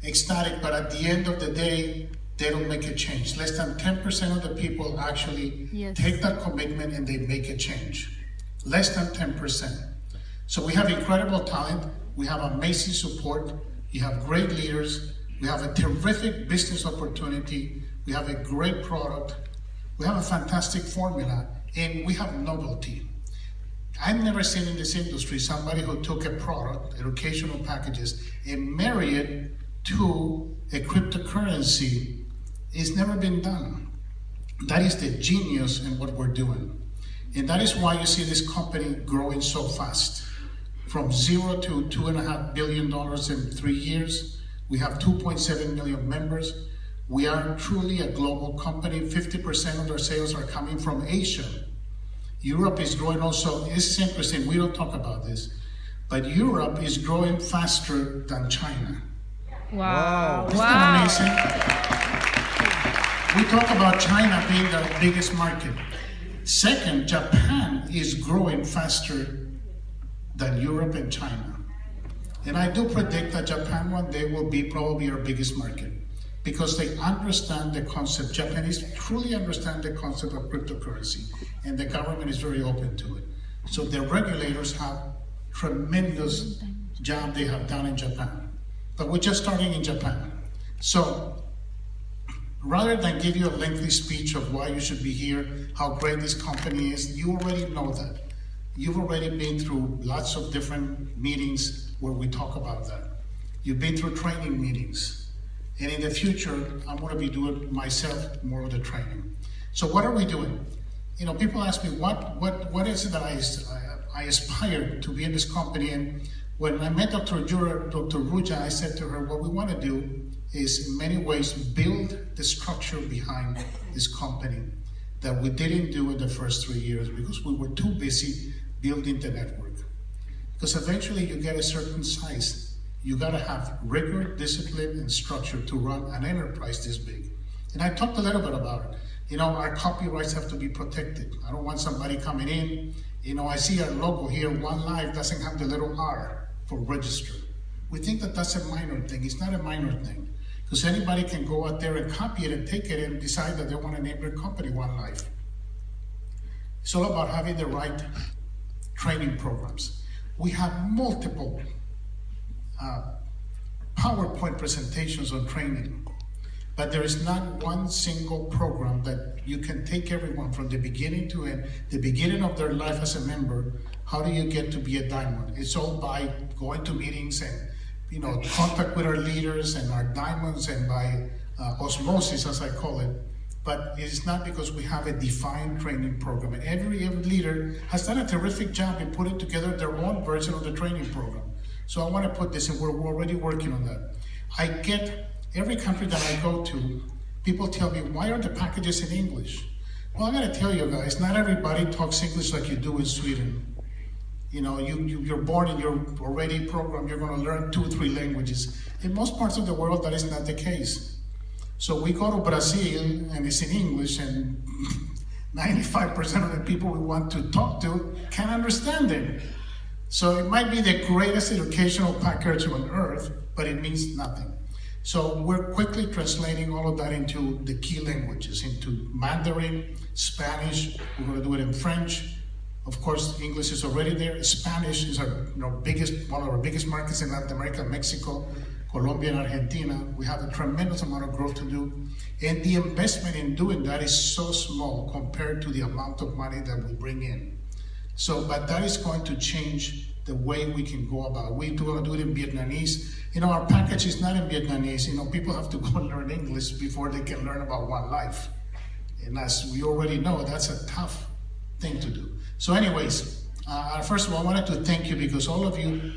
ecstatic, but at the end of the day, they don't make a change. Less than 10% of the people actually take that commitment and they make a change. Less than 10%. So we have incredible talent, we have amazing support, you have great leaders, we have a terrific business opportunity, we have a great product, we have a fantastic formula, and we have novelty. I've never seen in this industry somebody who took a product, educational packages, and married it to a cryptocurrency. It's never been done. That is the genius in what we're doing. And that is why you see this company growing so fast. From 0 to $2.5 billion in 3 years. We have 2.7 million members. We are truly a global company. 50% of our sales are coming from Asia. Europe is growing also. It's interesting, we don't talk about this, but Europe is growing faster than China. Wow. Isn't that amazing? We talk about China being the biggest market. Second, Japan is growing faster than Europe and China. And I do predict that Japan one day will be probably our biggest market because they understand the concept. Japanese truly understand the concept of cryptocurrency, and the government is very open to it. So the regulators have tremendous job they have done in Japan. But we're just starting in Japan. So rather than give you a lengthy speech of why you should be here, how great this company is, you already know that. You've already been through lots of different meetings where we talk about that. You've been through training meetings. And in the future, I'm going to be doing myself more of the training. So what are we doing? You know, people ask me, what is it that I aspire to be in this company? And when I met Dr. Ruja, I said to her, what we want to do is in many ways build the structure behind this company that we didn't do in the first 3 years because we were too busy building the network. Because eventually you get a certain size, you gotta have rigor, discipline, and structure to run an enterprise this big. And I talked a little bit about it. You know, our copyrights have to be protected. I don't want somebody coming in, you know, I see our logo here, OneLife doesn't have the little R for register. We think that that's a minor thing. It's not a minor thing. Because anybody can go out there and copy it and take it and decide that they want to name their company OneLife. It's all about having the right training programs. We have multiple PowerPoint presentations on training, but there is not one single program that you can take everyone from the beginning to end, the beginning of their life as a member. How do you get to be a diamond? It's all by going to meetings and, you know, contact with our leaders and our diamonds and by osmosis, as I call it. But it's not because we have a defined training program. And every leader has done a terrific job in putting together their own version of the training program. So I want to put this, and we're already working on that. I get every country that I go to, people tell me, why are the packages in English? Well, I got to tell you guys, not everybody talks English like you do in Sweden. You know, you're born and you're already programmed, you're going to learn 2 or 3 languages. In most parts of the world, that is not the case. So we go to Brazil and it's in English, and 95% of the people we want to talk to can't understand it. So it might be the greatest educational package on earth, but it means nothing. So we're quickly translating all of that into the key languages, into Mandarin, Spanish, we're going to do it in French. Of course, English is already there. Spanish is our one of our biggest markets in Latin America, Mexico, Colombia, and Argentina. We have a tremendous amount of growth to do. And the investment in doing that is so small compared to the amount of money that we bring in. So, but that is going to change the way we can go about it. We're going to do it in Vietnamese. You know, our package is not in Vietnamese. You know, people have to go and learn English before they can learn about OneLife. And as we already know, that's a tough thing to do. So anyways, first of all, I wanted to thank you because all of you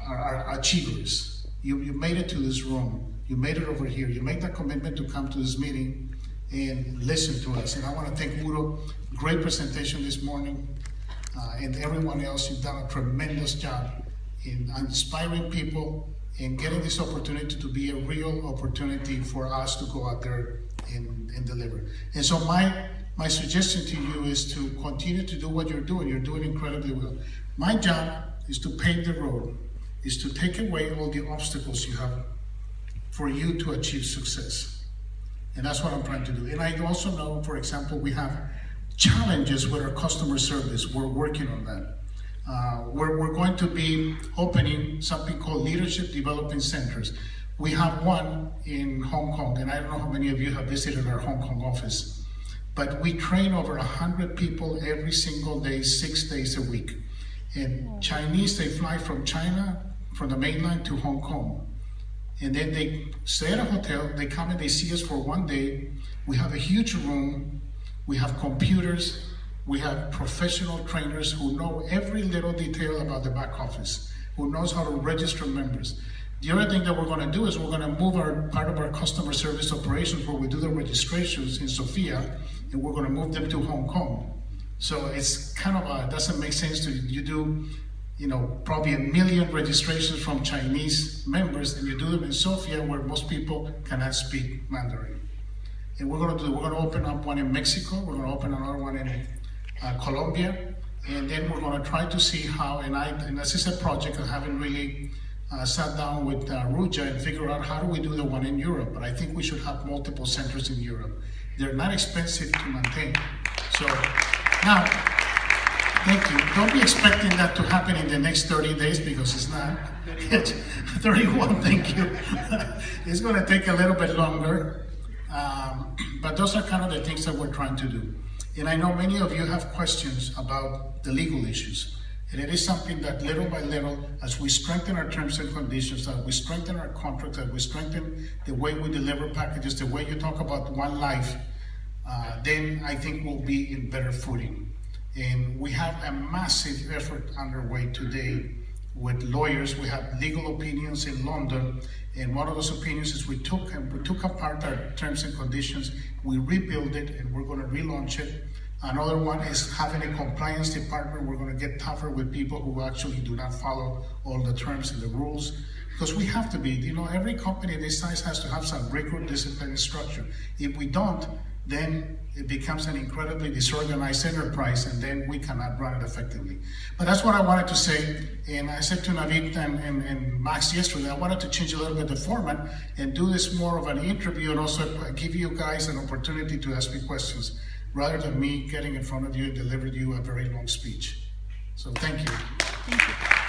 are achievers. You made it to this room. You made it over here. You made that commitment to come to this meeting and listen to us. And I want to thank Udo. Great presentation this morning. And everyone else, you've done a tremendous job in inspiring people and getting this opportunity to be a real opportunity for us to go out there and deliver. And so my suggestion to you is to continue to do what you're doing. You're doing incredibly well. My job is to pave the road, is to take away all the obstacles you have for you to achieve success. And that's what I'm trying to do. And I also know, for example, we have challenges with our customer service. We're working on that. We're going to be opening something called Leadership Development Centers. We have one in Hong Kong, and I don't know how many of you have visited our Hong Kong office, but we train over 100 people every single day, 6 days a week. And Chinese, they fly from China, from the mainland to Hong Kong. And then they stay at a hotel, they come and they see us for 1 day. We have a huge room, we have computers, we have professional trainers who know every little detail about the back office, who knows how to register members. The other thing that we're going to do is we're going to move part of our customer service operations where we do the registrations in Sofia, and we're going to move them to Hong Kong. So it's kind of doesn't make sense to you do, probably 1 million registrations from Chinese members, and you do them in Sofia where most people cannot speak Mandarin. And we're going to open up one in Mexico. We're going to open another one in Colombia, and then we're going to try to see how. And this is a project I haven't really sat down with Ruja and figure out how do we do the one in Europe. But I think we should have multiple centers in Europe. They're not expensive to maintain. So now, thank you. Don't be expecting that to happen in the next 30 days because it's not. 31, thank you. It's going to take a little bit longer. But those are kind of the things that we're trying to do. And I know many of you have questions about the legal issues. And it is something that little by little, as we strengthen our terms and conditions, as we strengthen our contracts, as we strengthen the way we deliver packages, the way you talk about OneLife, then I think we'll be in better footing. And we have a massive effort underway today with lawyers. We have legal opinions in London, and one of those opinions is we took apart our terms and conditions, we rebuilt it, and we're going to relaunch it. Another one is having a compliance department. We're going to get tougher with people who actually do not follow all the terms and the rules, because we have to be, every company this size has to have some rigor, discipline, and structure. If we don't, then it becomes an incredibly disorganized enterprise, and then we cannot run it effectively. But that's what I wanted to say, and I said to Navid and Max yesterday, I wanted to change a little bit the format and do this more of an interview and also give you guys an opportunity to ask me questions, rather than me getting in front of you and delivering you a very long speech. So thank you. Thank you.